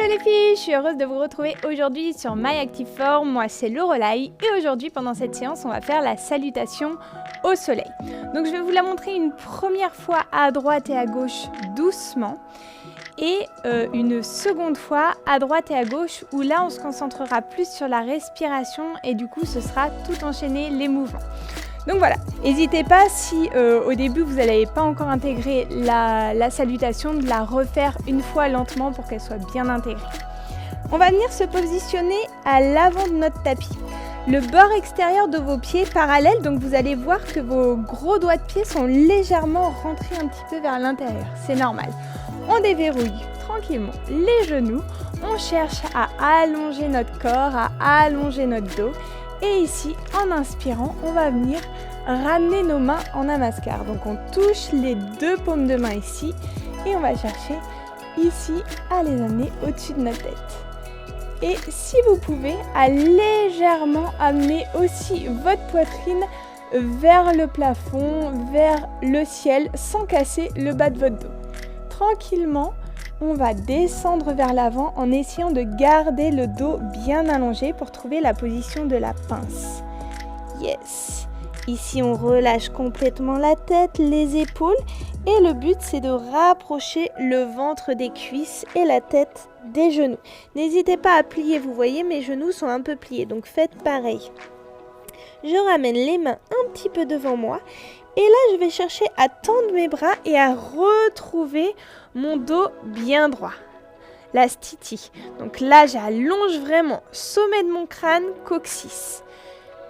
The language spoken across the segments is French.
Hello les filles, je suis heureuse de vous retrouver aujourd'hui sur My Active Form. Moi c'est Lorelai et aujourd'hui pendant cette séance on va faire la salutation au soleil. Donc je vais vous la montrer une première fois à droite et à gauche doucement et une seconde fois à droite et à gauche où là on se concentrera plus sur la respiration et du coup ce sera tout enchaîné les mouvements. Donc voilà, n'hésitez pas si au début vous n'avez pas encore intégré la salutation, de la refaire une fois lentement pour qu'elle soit bien intégrée. On va venir se positionner à l'avant de notre tapis. Le bord extérieur de vos pieds parallèle, donc vous allez voir que vos gros doigts de pied sont légèrement rentrés un petit peu vers l'intérieur, c'est normal. On déverrouille tranquillement les genoux, on cherche à allonger notre corps, à allonger notre dos. Et ici, en inspirant, on va venir ramener nos mains en namaskar. Donc on touche les deux paumes de main ici et on va chercher ici à les amener au-dessus de notre tête. Et si vous pouvez, à légèrement amener aussi votre poitrine vers le plafond, vers le ciel, sans casser le bas de votre dos. Tranquillement, on va descendre vers l'avant en essayant de garder le dos bien allongé pour trouver la position de la pince. Yes! Ici, on relâche complètement la tête, les épaules et le but, c'est de rapprocher le ventre des cuisses et la tête des genoux. N'hésitez pas à plier, vous voyez, mes genoux sont un peu pliés, donc faites pareil. Je ramène les mains un petit peu devant moi. Et là, je vais chercher à tendre mes bras et à retrouver mon dos bien droit. La stiti. Donc là, j'allonge vraiment sommet de mon crâne, coccyx.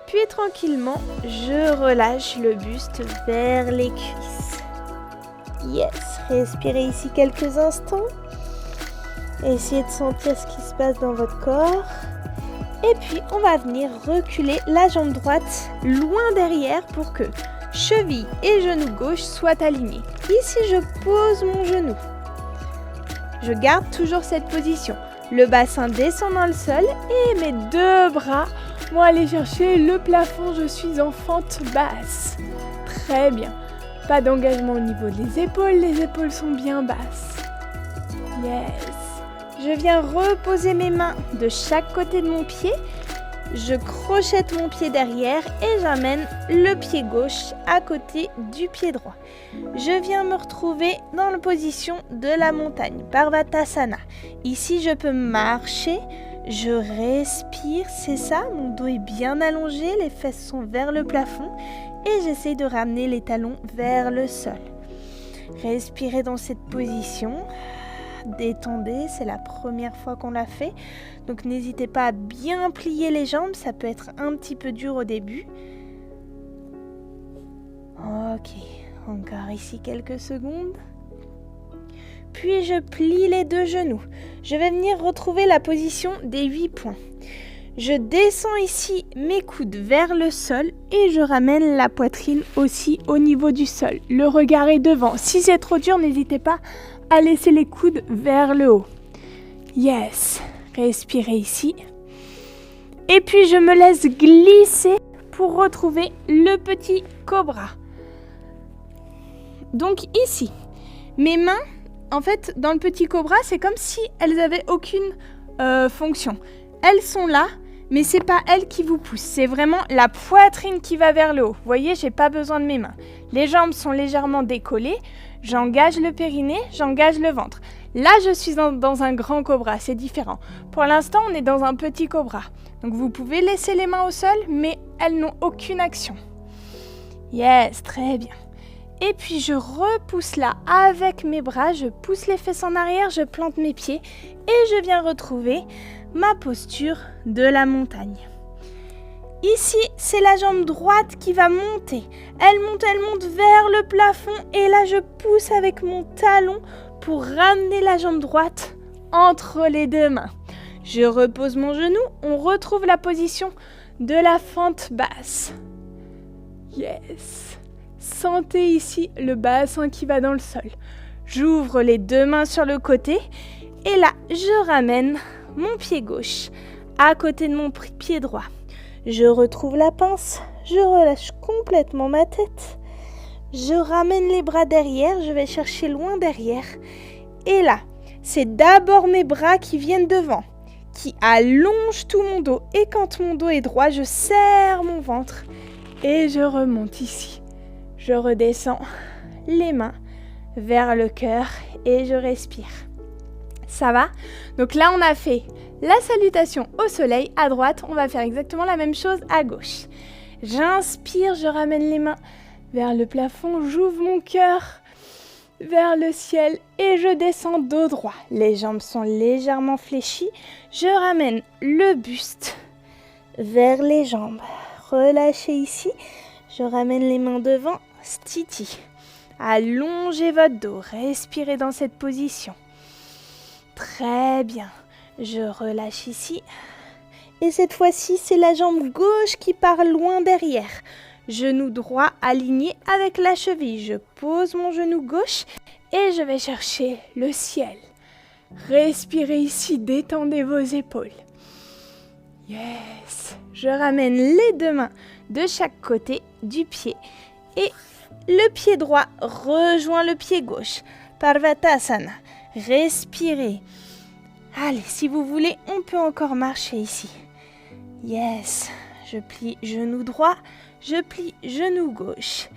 Puis tranquillement, je relâche le buste vers les cuisses. Yes, respirez ici quelques instants. Essayez de sentir ce qui se passe dans votre corps. Et puis, on va venir reculer la jambe droite loin derrière pour que cheville et genou gauche soient alignés. Ici, je pose mon genou. Je garde toujours cette position. Le bassin descend dans le sol et mes deux bras vont aller chercher le plafond. Je suis en fente basse. Très bien. Pas d'engagement au niveau des épaules. Les épaules sont bien basses. Yes. Je viens reposer mes mains de chaque côté de mon pied. Je crochette mon pied derrière et j'amène le pied gauche à côté du pied droit. Je viens me retrouver dans la position de la montagne, Parvatasana. Ici, je peux marcher, je respire, c'est ça, mon dos est bien allongé, les fesses sont vers le plafond et j'essaie de ramener les talons vers le sol. Respirez dans cette position. Détendez, c'est la première fois qu'on l'a fait. Donc n'hésitez pas à bien plier les jambes, ça peut être un petit peu dur au début. Ok, encore ici quelques secondes. Puis je plie les deux genoux. Je vais venir retrouver la position des 8 points. Je descends ici mes coudes vers le sol et je ramène la poitrine aussi au niveau du sol. Le regard est devant. Si c'est trop dur, n'hésitez pas à laisser les coudes vers le haut. Yes, respirez ici. Et puis je me laisse glisser pour retrouver le petit cobra. Donc ici, mes mains, en fait, dans le petit cobra, c'est comme si elles n'avaient aucune fonction. Elles sont là, mais c'est pas elles qui vous poussent. C'est vraiment la poitrine qui va vers le haut. Vous voyez, j'ai pas besoin de mes mains. Les jambes sont légèrement décollées. J'engage le périnée, j'engage le ventre. Là, je suis dans un grand cobra, c'est différent. Pour l'instant, on est dans un petit cobra. Donc, vous pouvez laisser les mains au sol, mais elles n'ont aucune action. Yes, très bien. Et puis, je repousse là avec mes bras, je pousse les fesses en arrière, je plante mes pieds et je viens retrouver ma posture de la montagne. Ici, c'est la jambe droite qui va monter. Elle monte vers le plafond et là, je pousse avec mon talon pour ramener la jambe droite entre les deux mains. Je repose mon genou, on retrouve la position de la fente basse. Yes. Sentez ici le bassin qui va dans le sol. J'ouvre les deux mains sur le côté et là, je ramène mon pied gauche à côté de mon pied droit. Je retrouve la pince, je relâche complètement ma tête. Je ramène les bras derrière, je vais chercher loin derrière. Et là, c'est d'abord mes bras qui viennent devant, qui allongent tout mon dos. Et quand mon dos est droit, je serre mon ventre et je remonte ici. Je redescends les mains vers le cœur et je respire. Ça va? Donc là, on a fait la salutation au soleil à droite. On va faire exactement la même chose à gauche. J'inspire, je ramène les mains vers le plafond, j'ouvre mon cœur vers le ciel et je descends dos droit. Les jambes sont légèrement fléchies. Je ramène le buste vers les jambes. Relâchez ici. Je ramène les mains devant. Stiti. Allongez votre dos. Respirez dans cette position. Très bien. Je relâche ici. Et cette fois-ci, c'est la jambe gauche qui part loin derrière. Genou droit aligné avec la cheville. Je pose mon genou gauche et je vais chercher le ciel. Respirez ici, détendez vos épaules. Yes. Je ramène les deux mains de chaque côté du pied et le pied droit rejoint le pied gauche. Parvatasana. Respirez. Allez, si vous voulez, on peut encore marcher ici. Yes. Je plie genou droit, je plie genou gauche.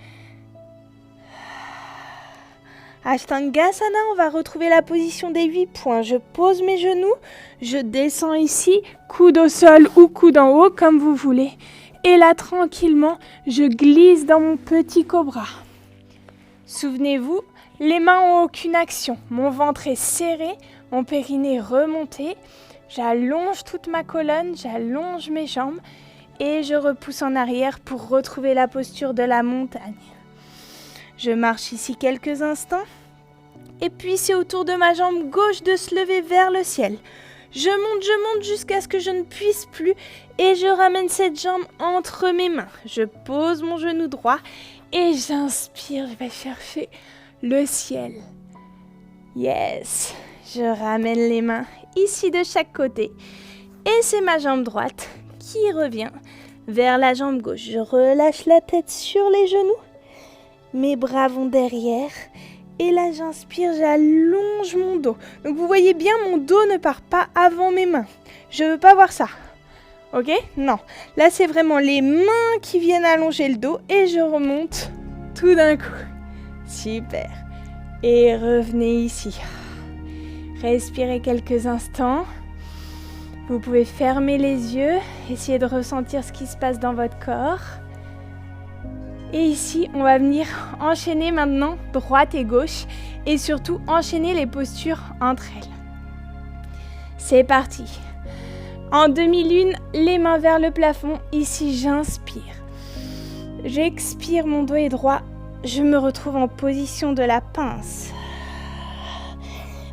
Ashtangasana, on va retrouver la position des 8 points. Je pose mes genoux, je descends ici, coude au sol ou coude en haut, comme vous voulez. Et là, tranquillement, je glisse dans mon petit cobra. Souvenez-vous, les mains n'ont aucune action. Mon ventre est serré, mon périnée remonté. J'allonge toute ma colonne, j'allonge mes jambes. Et je repousse en arrière pour retrouver la posture de la montagne. Je marche ici quelques instants. Et puis c'est au tour de ma jambe gauche de se lever vers le ciel. Je monte jusqu'à ce que je ne puisse plus. Et je ramène cette jambe entre mes mains. Je pose mon genou droit et j'inspire. Je vais chercher le ciel. Yes. Je ramène les mains ici de chaque côté. Et c'est ma jambe droite qui revient vers la jambe gauche. Je relâche la tête sur les genoux. Mes bras vont derrière. Et là, j'inspire, j'allonge mon dos. Donc, vous voyez bien, mon dos ne part pas avant mes mains. Je ne veux pas voir ça. Ok? Non. Là, c'est vraiment les mains qui viennent allonger le dos. Et je remonte tout d'un coup. Super. Et revenez ici. Respirez quelques instants. Vous pouvez fermer les yeux, essayer de ressentir ce qui se passe dans votre corps. Et ici, on va venir enchaîner maintenant droite et gauche et surtout enchaîner les postures entre elles. C'est parti. En demi-lune, les mains vers le plafond. Ici, j'inspire. J'expire, mon dos est droit. Je me retrouve en position de la pince.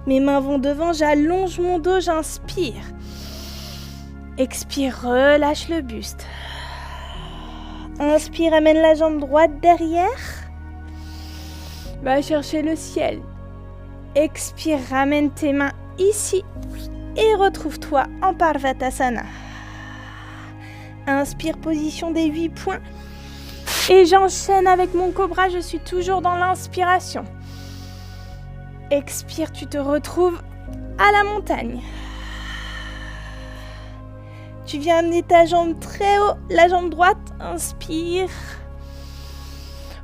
Mes mains vont devant, j'allonge mon dos, j'inspire. Expire, relâche le buste. Inspire, amène la jambe droite derrière. Va chercher le ciel. Expire, ramène tes mains ici. Et retrouve-toi en Parvatasana. Inspire, position des 8 points. Et j'enchaîne avec mon cobra, je suis toujours dans l'inspiration. Expire, tu te retrouves à la montagne. Tu viens amener ta jambe très haut, la jambe droite, inspire.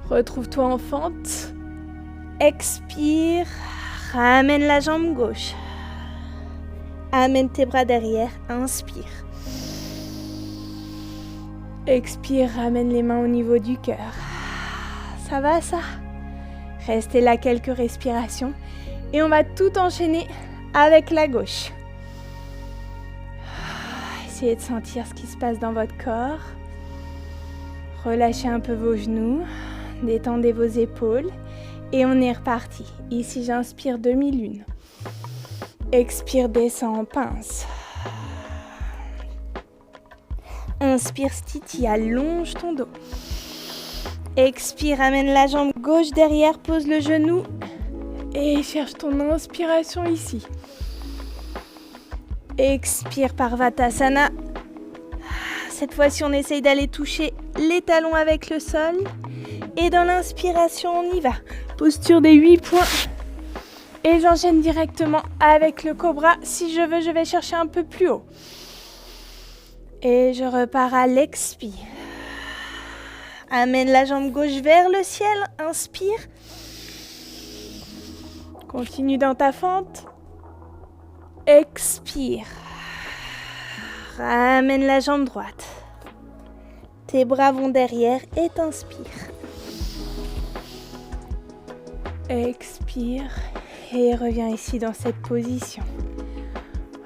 Retrouve-toi en fente. Expire, ramène la jambe gauche. Amène tes bras derrière, inspire. Expire, ramène les mains au niveau du cœur. Ça va ça? Restez là quelques respirations et on va tout enchaîner avec la gauche. Essayez de sentir ce qui se passe dans votre corps. Relâchez un peu vos genoux, détendez vos épaules et on est reparti. Ici, j'inspire demi-lune. Expire, descend en pince. Inspire, stiti, allonge ton dos. Expire, amène la jambe gauche derrière, pose le genou et cherche ton inspiration ici. Expire, Parvatasana. Cette fois-ci, on essaye d'aller toucher les talons avec le sol. Et dans l'inspiration, on y va. Posture des 8 points. Et j'enchaîne directement avec le cobra. Si je veux, je vais chercher un peu plus haut. Et je repars à l'expire. Amène la jambe gauche vers le ciel. Inspire. Continue dans ta fente. Expire. Ramène la jambe droite. Tes bras vont derrière et t'inspires. Expire et reviens ici dans cette position.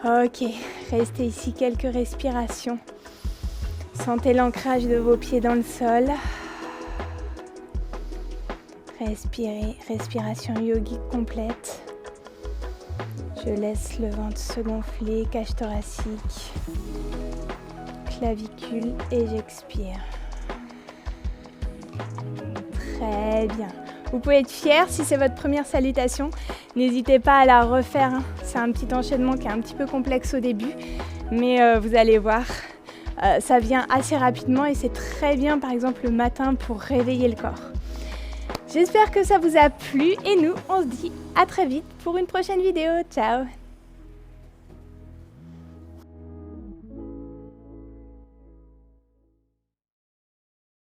Ok, restez ici quelques respirations. Sentez l'ancrage de vos pieds dans le sol. Respirez, respiration yogique complète. Je laisse le ventre se gonfler, cage thoracique, clavicule et j'expire. Très bien. Vous pouvez être fiers si c'est votre première salutation. N'hésitez pas à la refaire. C'est un petit enchaînement qui est un petit peu complexe au début, mais vous allez voir, ça vient assez rapidement et c'est très bien par exemple le matin pour réveiller le corps. J'espère que ça vous a plu et nous, on se dit à très vite pour une prochaine vidéo. Ciao!